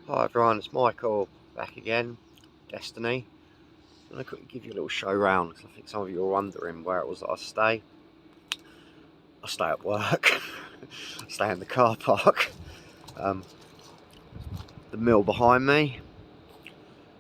Hi everyone, it's Michael back again, Destiny. I'm going to quickly give you a little show round because I think some of you are wondering where it was that I stay. I stay at work, I stay in the car park. The mill behind me,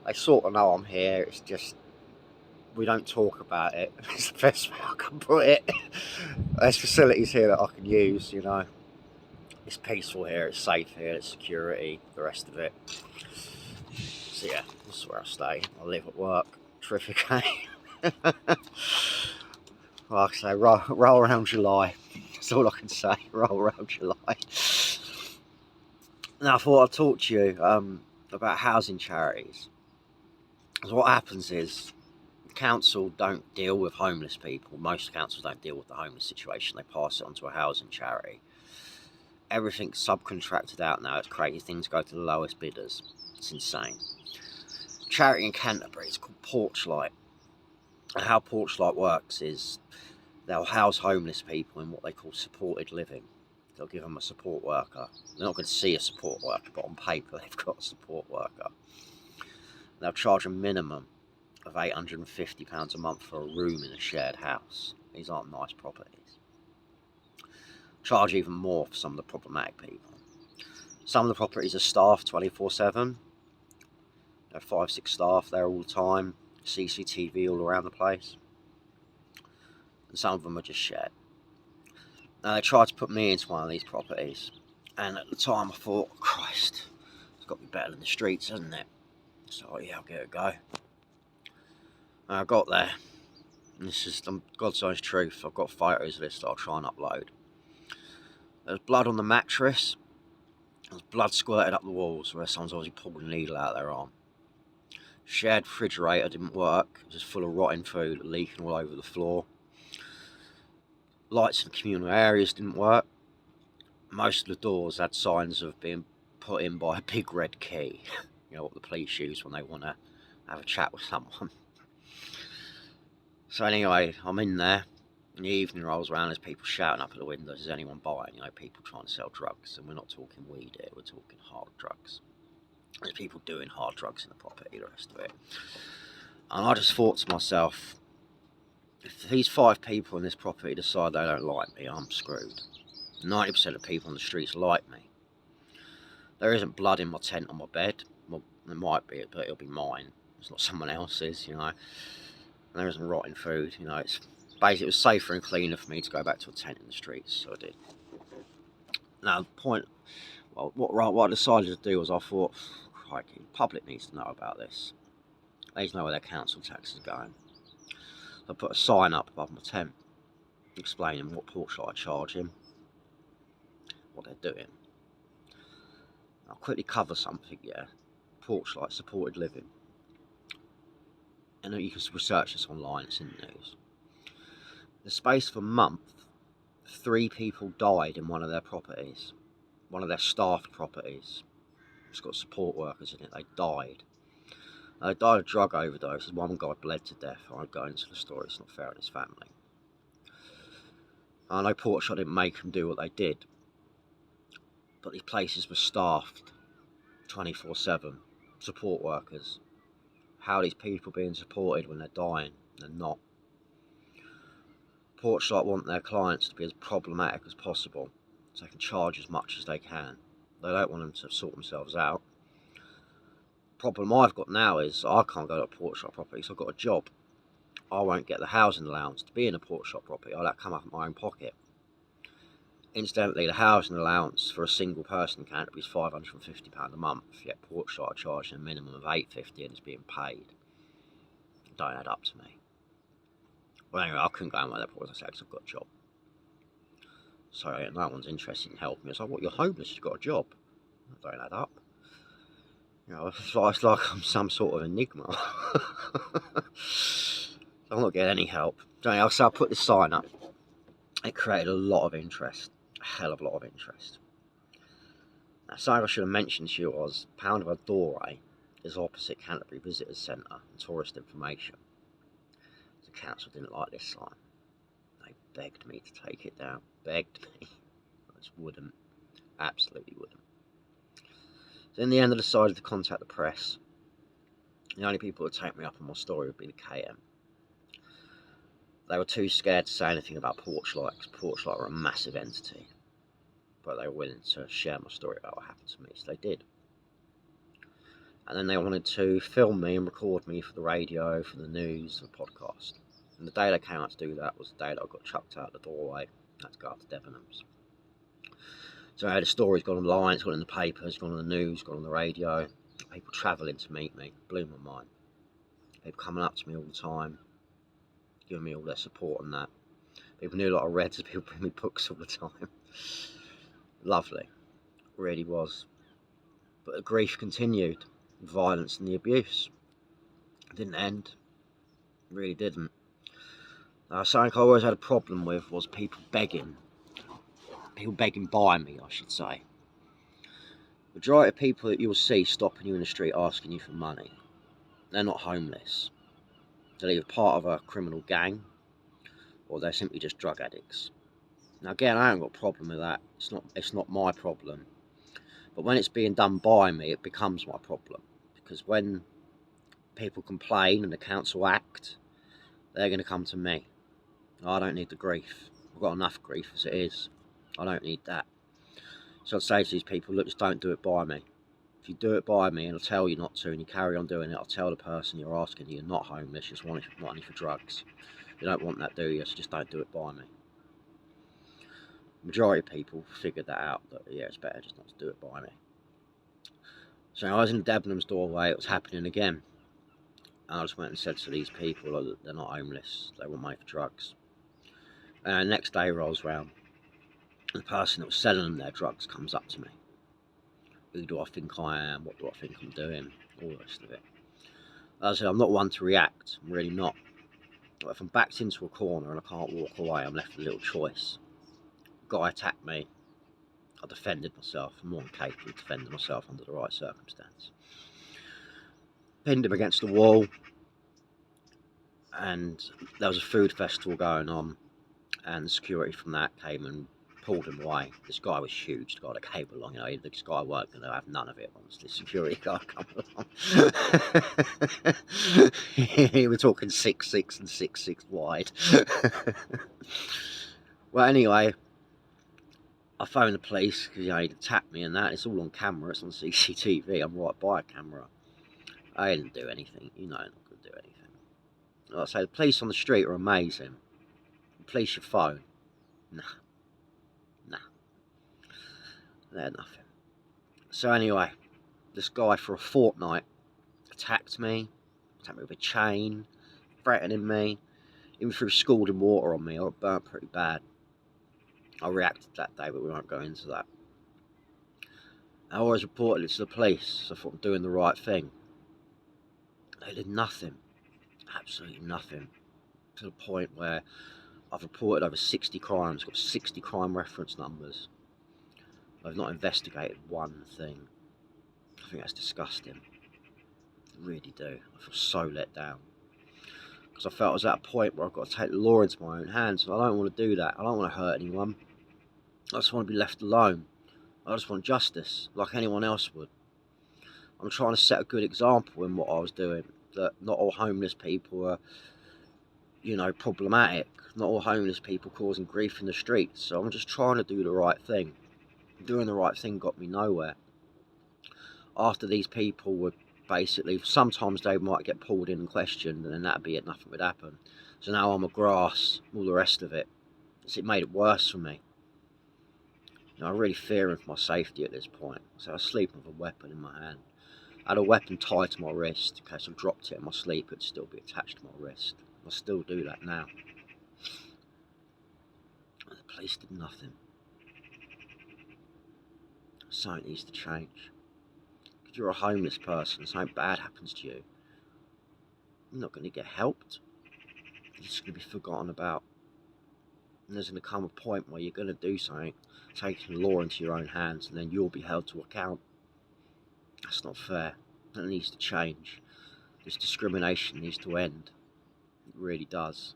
they sort of know I'm here, it's just we don't talk about it. It's the best way I can put it. There's facilities here that I can use, It's peaceful here, it's safe here, it's security, the rest of it. So yeah, this is where I stay. I live at work. Terrific, eh? Like I say, roll around July. That's all I can say. Roll around July. Now I thought I'd talk to you about housing charities. Because what happens is the council don't deal with homeless people. Most councils don't deal with the homeless situation. They pass it on to a housing charity. Everything's subcontracted out now. It's crazy. Things go to the lowest bidders. It's insane. Charity in Canterbury is called Porchlight. And how Porchlight works is they'll house homeless people in what they call supported living. They'll give them a support worker. They're not going to see a support worker, but on paper they've got a support worker. They'll charge a minimum of £850 a month for a room in a shared house. These aren't nice properties. Charge even more for some of the problematic people. Some of the properties are staffed 24/7. There are 5-6 staff there all the time. CCTV all around the place. And some of them are just shared. Now they tried to put me into one of these properties, and at the time I thought, Christ, it's got to be better than the streets, hasn't it? So yeah, I'll give it a go. And I got there, and this is God's honest truth. I've got photos of this that I'll try and upload. There's blood on the mattress. There's blood squirted up the walls where someone's obviously pulled a needle out of their arm. Shared refrigerator didn't work. It was just full of rotting food leaking all over the floor. Lights in communal areas didn't work. Most of the doors had signs of being put in by a big red key. You know what the police use when they want to have a chat with someone. So anyway, I'm in there. In the evening rolls around, there's people shouting up at the windows, is anyone buying? People trying to sell drugs. And we're not talking weed here, we're talking hard drugs. There's people doing hard drugs in the property, the rest of it. And I just thought to myself, if these 5 people in this property decide they don't like me, I'm screwed. 90% of people on the streets like me. There isn't blood in my tent on my bed. Well, there might be, but it'll be mine. It's not someone else's, And there isn't rotting food, It's basically, it was safer and cleaner for me to go back to a tent in the streets, so I did. Now, what I decided to do was I thought, crikey, the public needs to know about this. They need to know where their council tax is going. So I put a sign up above my tent explaining what Porchlight are charging, what they're doing. I'll quickly cover something, Porchlight supported living. And you can research this online, it's in the news. In the space of a month, 3 people died in one of their properties, one of their staffed properties. It's got support workers in it, they died. They died of drug overdoses. One guy bled to death. I won't go into the story, it's not fair on his family. I know Porchlight didn't make them do what they did, but these places were staffed 24/7, support workers. How are these people being supported when they're dying? They're not. Porchlight want their clients to be as problematic as possible, so they can charge as much as they can. They don't want them to sort themselves out. The problem I've got now is I can't go to a Porchlight property, so I've got a job. I won't get the housing allowance to be in a Porchlight property. I'll have to come up with my own pocket. Incidentally, the housing allowance for a single person in Canterbury is £550 a month, yet Porchlight are charging a minimum of £850 and it's being paid. It don't add up to me. Well, anyway, I couldn't go in with that because I said, because I've got a job. So no one's interested in helping me. It's like, what, you're homeless, you've got a job. That don't add up. It's like I'm some sort of enigma. I'm not getting any help. So I put this sign up. It created a lot of interest. A hell of a lot of interest. Now, something I should have mentioned to you was Pound of Adore is opposite Canterbury Visitors Centre and Tourist Information. The council didn't like this sign. They begged me to take it down. Begged me. I just wouldn't. Absolutely wouldn't. So in the end, I decided to contact the press. The only people who would take me up on my story would be the KM. They were too scared to say anything about porchlight, because porchlight were a massive entity. But they were willing to share my story about what happened to me, so they did. And then they wanted to film me and record me for the radio, for the news, for the podcast. And the day they came out to do that was the day that I got chucked out the doorway. I had to go up to Debenhams. So the story's gone online, it's gone in the papers, it's gone on the news, gone on the radio. People travelling to meet me, blew my mind. People coming up to me all the time, giving me all their support and that. People knew a lot of read, so people bring me books all the time. Lovely, really was. But the grief continued, the violence and the abuse. It didn't end, it really didn't. Something I always had a problem with was people begging by me, I should say. The majority of people that you'll see stopping you in the street asking you for money, they're not homeless. They're either part of a criminal gang or they're simply just drug addicts. Now again, I haven't got a problem with that. It's not my problem. But when it's being done by me, it becomes my problem. Because when people complain and the council act, they're going to come to me. I don't need the grief. I've got enough grief as it is. I don't need that. So I'd say to these people, look, just don't do it by me. If you do it by me and I tell you not to and you carry on doing it, I'll tell the person you're asking you're not homeless, you just want money for drugs. You don't want that, do you? So just don't do it by me. The majority of people figured that out, that yeah, it's better just not to do it by me. So I was in Debenhams doorway, it was happening again. And I just went and said to these people that they're not homeless, they want money for drugs. And the next day rolls round, and the person that was selling them their drugs comes up to me. Who do I think I am? What do I think I'm doing? All the rest of it. As I said, I'm not one to react, I'm really not. But if I'm backed into a corner and I can't walk away, I'm left with a little choice. A guy attacked me, I defended myself, I'm more than capable of defending myself under the right circumstance. Pinned him against the wall, and there was a food festival going on, and the security from that came and pulled him away. This guy was huge, the guy that came along, this guy weren't going to have none of it once the security guy come along. We're talking 6'6" and 6'6" wide. Well, anyway, I phoned the police because he'd attacked me and that. It's all on camera, it's on CCTV, I'm right by a camera. I didn't do anything, I'm not going to do anything. Like I say, the police on the street are amazing. The police your phone, nah, they're nothing. So anyway, this guy for a fortnight attacked me with a chain, threatening me, even threw scalding water on me. I got burnt pretty bad. I reacted that day, but we won't go into that. I always reported it to the police, so I thought I'm doing the right thing. They did nothing, absolutely nothing, to the point where I've reported over 60 crimes, got 60 crime reference numbers. I've not investigated one thing. I think that's disgusting. I really do. I feel so let down. Because I felt I was at a point where I've got to take the law into my own hands, and I don't want to do that. I don't want to hurt anyone. I just want to be left alone. I just want justice, like anyone else would. I'm trying to set a good example in what I was doing, that not all homeless people are, problematic. Not all homeless people causing grief in the streets. So I'm just trying to do the right thing. Doing the right thing got me nowhere. After these people would basically, sometimes they might get pulled in and questioned, and then that'd be it, nothing would happen. So now I'm a grass, all the rest of it. So it made it worse for me. I'm really fearing for my safety at this point. So I was sleeping with a weapon in my hand. I had a weapon tied to my wrist. In case I dropped it in my sleep, it'd still be attached to my wrist. I still do that now. And the police did nothing. Something needs to change. If you're a homeless person, something bad happens to you, you're not going to get helped. You're just going to be forgotten about. And there's going to come a point where you're going to do something, taking the law into your own hands, and then you'll be held to account. That's not fair. That needs to change. This discrimination needs to end. It really does.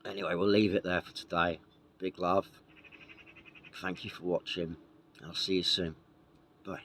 Anyway, we'll leave it there for today. Big love. Thank you for watching. I'll see you soon. Bye.